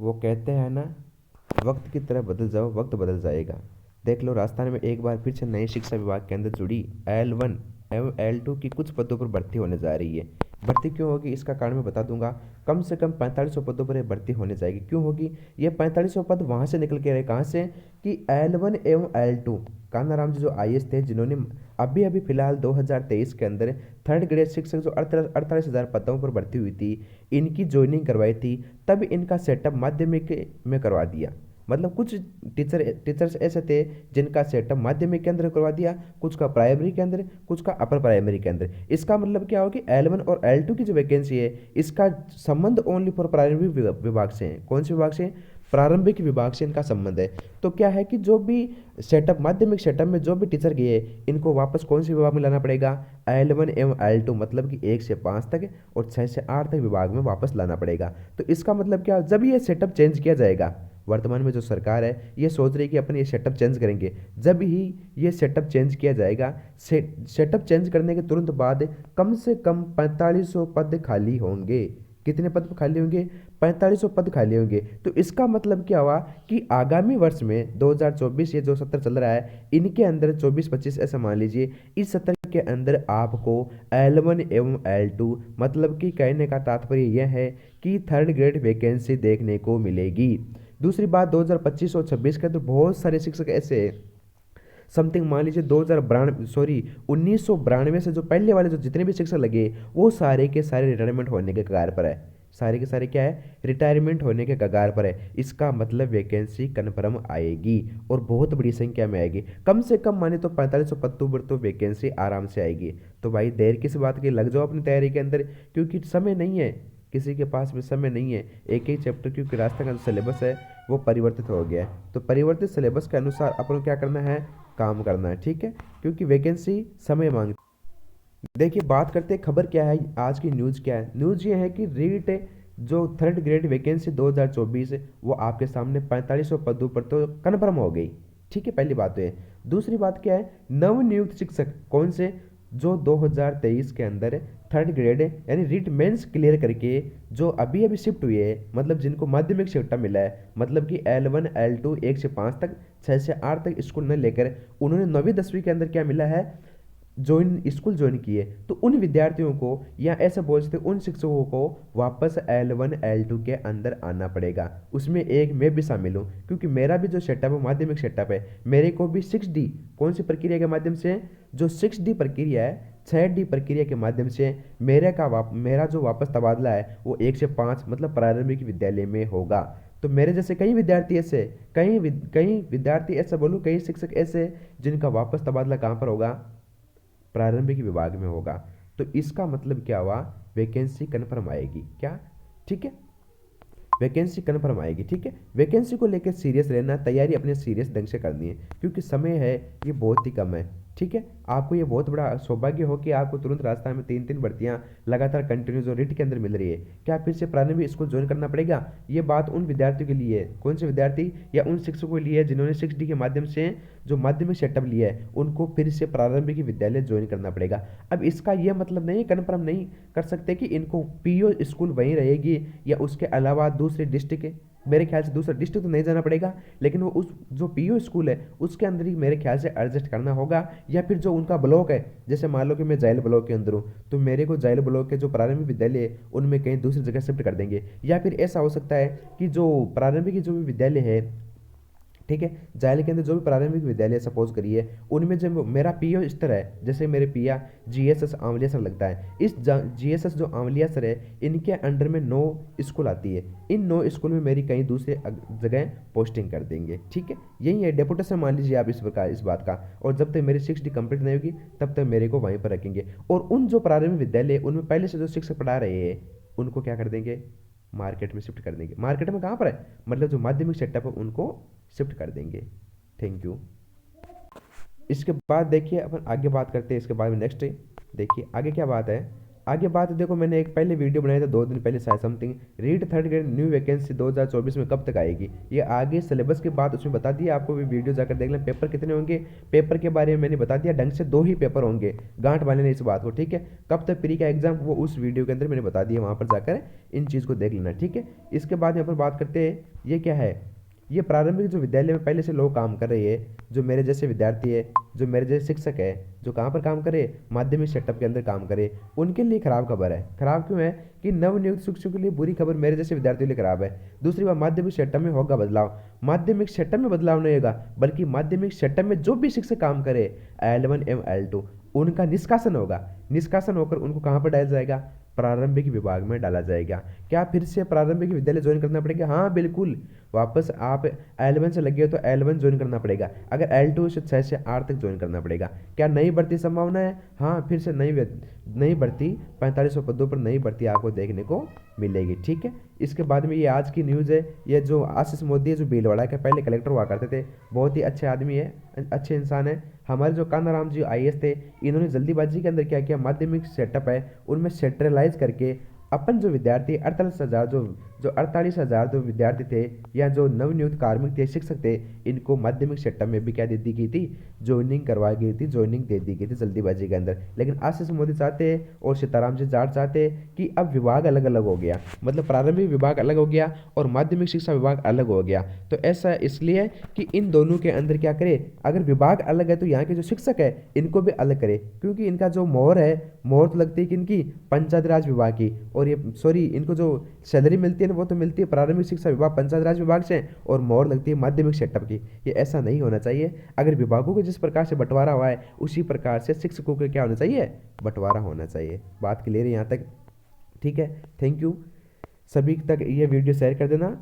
वो कहते हैं ना, वक्त की तरह बदल जाओ, वक्त बदल जाएगा। देख लो, राजस्थान में एक बार फिर से नई शिक्षा विभाग के अंदर जुड़ी L1 एवं L2 की कुछ पदों पर भर्ती होने जा रही है। भर्ती क्यों होगी इसका कारण मैं बता दूंगा। कम से कम 4500 पदों पर ये भर्ती होने जाएगी। क्यों होगी? ये 4500 पद वहां से निकल के रहे, कहाँ से? कि L1 एवं L2 कान्हाराम जी जो आईएएस थे, जिन्होंने अभी अभी फिलहाल 2023 के अंदर थर्ड ग्रेड शिक्षक जो 48,000 पदों पर भर्ती हुई थी, इनकी ज्वाइनिंग करवाई थी। तब इनका सेटअप माध्यमिक में करवा दिया। मतलब कुछ टीचर्स ऐसे थे जिनका सेटअप माध्यमिक के अंदर करवा दिया, कुछ का प्राइमरी के अंदर, कुछ का अपर प्राइमरी के अंदर। इसका मतलब क्या होगा कि L1 और L2 की जो वैकेंसी है, इसका संबंध ओनली फॉर प्रारंभिक विभाग से है। कौन से विभाग से? प्रारंभिक विभाग से इनका संबंध है। तो क्या है कि जो भी सेटअप, माध्यमिक सेटअप में जो भी टीचर गए, इनको वापस कौन से विभाग में लाना पड़ेगा? L1 एवं L2, मतलब कि 1 से 5 तक और 6 से 8 तक विभाग में वापस लाना पड़ेगा। तो इसका मतलब क्या, जब ये सेटअप चेंज किया जाएगा, वर्तमान में जो सरकार है ये सोच रही है कि अपन ये सेटअप चेंज करेंगे। जब ही ये सेटअप चेंज किया जाएगा, सेटअप चेंज करने के तुरंत बाद कम से कम 4500 पद खाली होंगे। कितने पद खाली होंगे? 4500 पद खाली होंगे। तो इसका मतलब क्या हुआ कि आगामी वर्ष में 2024, ये जो सत्र चल रहा है, इनके अंदर 24-25 ऐसा मान लीजिए, इस सत्र के अंदर आपको L1 एवं L2, मतलब कि कहने का तात्पर्य यह है कि थर्ड ग्रेड वैकेंसी देखने को मिलेगी। दूसरी बात, 2025 और 26 के अंदर बहुत सारे शिक्षक ऐसे हैं, समथिंग मान लीजिए 1992 से जो पहले वाले जो जितने भी शिक्षक लगे, वो सारे के सारे रिटायरमेंट होने के कगार पर है। सारे के सारे क्या है? रिटायरमेंट होने के कगार पर है। इसका मतलब वैकेंसी कन्फर्म आएगी और बहुत बड़ी संख्या में आएगी। कम से कम माने तो 4500 पदों पर तो वैकेंसी आराम से आएगी। तो भाई देर किस बात की, लग जाओ अपनी तैयारी के अंदर, क्योंकि समय नहीं है, किसी के पास में समय नहीं है। एक एक चैप्टर, क्योंकि रास्ता का जो सिलेबस है वो परिवर्तित हो गया है। तो परिवर्तित सिलेबस के अनुसार अपन को क्या करना है? काम करना है, ठीक है, क्योंकि वैकेंसी समय मांगती है। देखिए, बात करते हैं खबर क्या है, आज की न्यूज़ क्या है। न्यूज़ ये है कि रीट जो थर्ड ग्रेड वैकेंसी 2024 वो आपके सामने 4500 पदों पर तो कन्फर्म हो गई। ठीक है, पहली बात तो है। दूसरी बात क्या है? नवनियुक्त शिक्षक कौन से? जो 2023 के अंदर थर्ड ग्रेड यानी रीट मेंस क्लियर करके जो अभी अभी शिफ्ट हुए हैं, मतलब जिनको माध्यमिक शिक्षा मिला है, मतलब कि L1 L2 1 से 5 तक, 6 से 8 तक स्कूल न लेकर उन्होंने 9वीं 10वीं के अंदर क्या मिला है? स्कूल ज्वाइन किए, तो उन विद्यार्थियों को या ऐसे बोल सकते उन शिक्षकों को वापस L1 L2 के अंदर आना पड़ेगा। उसमें एक मैं भी शामिल हूँ, क्योंकि मेरा भी जो सेटअप है माध्यमिक सेटअप है, मेरे को भी 6D, कौन सी प्रक्रिया के माध्यम से? जो 6D प्रक्रिया है, 6D प्रक्रिया के माध्यम से मेरा जो वापस तबादला है वो 1 से 5, मतलब प्रारंभिक विद्यालय में होगा। तो मेरे जैसे कई विद्यार्थी ऐसे, कई विद्यार्थी ऐसे बोलूँ, कई शिक्षक ऐसे जिनका वापस तबादला कहाँ पर होगा? प्रारंभिक विभाग में होगा। तो इसका मतलब क्या हुआ? वैकेंसी कन्फर्म आएगी क्या? ठीक है, वैकेंसी कन्फर्म आएगी। ठीक है, वैकेंसी को लेकर सीरियस रहना, तैयारी अपने सीरियस ढंग से करनी है, क्योंकि समय है ये बहुत ही कम है। ठीक है, आपको ये बहुत बड़ा सौभाग्य हो कि आपको तुरंत राजस्थान में 3-3 भर्तियां लगातार कंटिन्यू जो रिट के अंदर मिल रही है। क्या फिर से प्रारंभिक स्कूल ज्वाइन करना पड़ेगा? ये बात उन विद्यार्थियों के लिए है, कौन से विद्यार्थी? या उन शिक्षकों के लिए है जिन्होंने 6D के माध्यम से जो माध्यमिक सेटअप लिया है, उनको फिर से प्रारंभिक विद्यालय ज्वाइन करना पड़ेगा। अब इसका यह मतलब नहीं, कन्फर्म नहीं कर सकते कि इनको पीओ स्कूल वहीं रहेगी या उसके अलावा दूसरे डिस्ट्रिक्ट, मेरे ख्याल से दूसरा डिस्ट्रिक्ट तो नहीं जाना पड़ेगा, लेकिन वो उस जो पीओ स्कूल है उसके अंदर ही मेरे ख्याल से एडजस्ट करना होगा। या फिर जो उनका ब्लॉक है, जैसे मान लो कि मैं जाइल ब्लॉक के अंदर हूँ, तो मेरे को जाइल ब्लॉक के जो प्रारंभिक विद्यालय है उनमें कहीं दूसरी जगह शिफ्ट कर देंगे। या फिर ऐसा हो सकता है कि जो प्रारंभिक जो भी विद्यालय है, ठीक है, जायल के अंदर जो भी प्रारंभिक विद्यालय सपोज करिए, उनमें जो मेरा पीओ स्तर है, जैसे मेरे पिया जीएसएस आंवलिया सर लगता है, इस जीएसएस जो आंवलिया सर है, इनके अंडर में 9 स्कूल आती है। इन 9 स्कूल में मेरी कहीं दूसरे जगह पोस्टिंग कर देंगे। ठीक है, यही है डेपुटेशन, मान लीजिए आप इस प्रकार इस बात का। और जब तक मेरी 6D कंप्लीट नहीं होगी तब तक मेरे को वहीं पर रखेंगे। और उन जो प्रारंभिक विद्यालय उनमें पहले से जो शिक्षक पढ़ा रहे हैं उनको क्या कर देंगे? मार्केट में शिफ्ट कर देंगे। मार्केट में कहाँ पर है? मतलब जो माध्यमिक सेटअप है उनको शिफ्ट कर देंगे। Thank you. इसके बाद देखिए अपन आगे बात करते हैं, इसके बाद में नेक्स्ट देखिए आगे क्या बात है। आगे बात देखो, मैंने एक पहले वीडियो बनाया था 2 दिन पहले शायद something, read third grade new vacancy 2024 में कब तक आएगी। ये आगे सिलेबस के बाद उसमें बता दिया आपको, भी वीडियो जाकर देख लें। पेपर कितने होंगे, पेपर के बारे में मैंने बता दिया ढंग से, 2 ही पेपर होंगे, गांठ वाले ने इस बात को, ठीक है। कब तक प्री का एग्जाम, वो उस वीडियो के अंदर मैंने बता दिया, वहाँ पर जाकर इन चीज़ को देख लेना, ठीक है। इसके बाद यहाँ पर बात करते हैं, ये क्या है, ये प्रारंभिक जो विद्यालय में पहले से लोग काम कर रहे हैं, जो मेरे जैसे विद्यार्थी है, जो मेरे जैसे शिक्षक है, जो कहाँ पर काम करे, माध्यमिक सेटअप के अंदर काम करे, उनके लिए खराब खबर है। खराब क्यों है कि नवनियुक्त शिक्षकों के लिए बुरी खबर, मेरे जैसे विद्यार्थियों के लिए खराब है। दूसरी बात, माध्यमिक सेटअप में होगा बदलाव। माध्यमिक सेटअप में बदलाव नहीं होगा, बल्कि माध्यमिक सेटअप में जो भी शिक्षक काम करे L1 एवं L2, उनका निष्कासन होगा। निष्कासन होकर उनको कहाँ पर डाला जाएगा, प्रारंभिक विभाग में डाला जाएगा। क्या फिर से प्रारंभिक विद्यालय ज्वाइन करना पड़ेगा? हाँ बिल्कुल, वापस आप L1 से लगे हो तो L1 ज्वाइन करना पड़ेगा। अगर L2 से 6 से 8 तक ज्वाइन करना पड़ेगा। क्या नई भर्ती संभावना है? हाँ, फिर से नई भर्ती 4500 पदों पर नई भर्ती आपको देखने को मिलेगी, ठीक है। इसके बाद में ये आज की न्यूज़ है, ये जो आशीष मोदी है, जो भीलवाड़ा के पहले कलेक्टर हुआ करते थे, बहुत ही अच्छे आदमी है, अच्छे इंसान है। हमारे जो कान्हाराम जी IAS थे, इन्होंने जल्दीबाजी के अंदर क्या किया, माध्यमिक सेटअप है उनमें सेंट्रलाइज करके अपन जो विद्यार्थी 48,000 जो 48,000 जो विद्यार्थी थे, या जो नवनियुक्त कार्मिक थे, शिक्षक थे, इनको माध्यमिक सेटअप में भी क्या दे दी गई थी, ज्वाइनिंग करवाई गई थी, ज्वाइनिंग दे दी गई थी जल्दीबाजी के अंदर। लेकिन आशीष मोदी चाहते हैं और सीताराम जी जाट चाहते हैं कि अब विभाग अलग अलग हो गया, मतलब प्रारंभिक विभाग अलग हो गया और माध्यमिक शिक्षा विभाग अलग हो गया। तो ऐसा इसलिए कि इन दोनों के अंदर क्या करे, अगर विभाग अलग है तो यहाँ के जो शिक्षक है इनको भी अलग करे, क्योंकि इनका जो मोहर है, मोहर तो लगती है कि इनकी पंचायत राज विभाग की, और ये सॉरी, इनको जो सैलरी मिलती है ना, वो तो मिलती है प्रारंभिक शिक्षा विभाग पंचायत राज विभाग से, और मोहर लगती है माध्यमिक सेटअप की। ये ऐसा नहीं होना चाहिए। अगर विभागों को जिस प्रकार से बंटवारा हुआ है, उसी प्रकार से शिक्षकों को क्या होना चाहिए, बंटवारा होना चाहिए। बात क्लियर है यहाँ तक? ठीक है, थैंक यू। सभी तक ये वीडियो शेयर कर देना।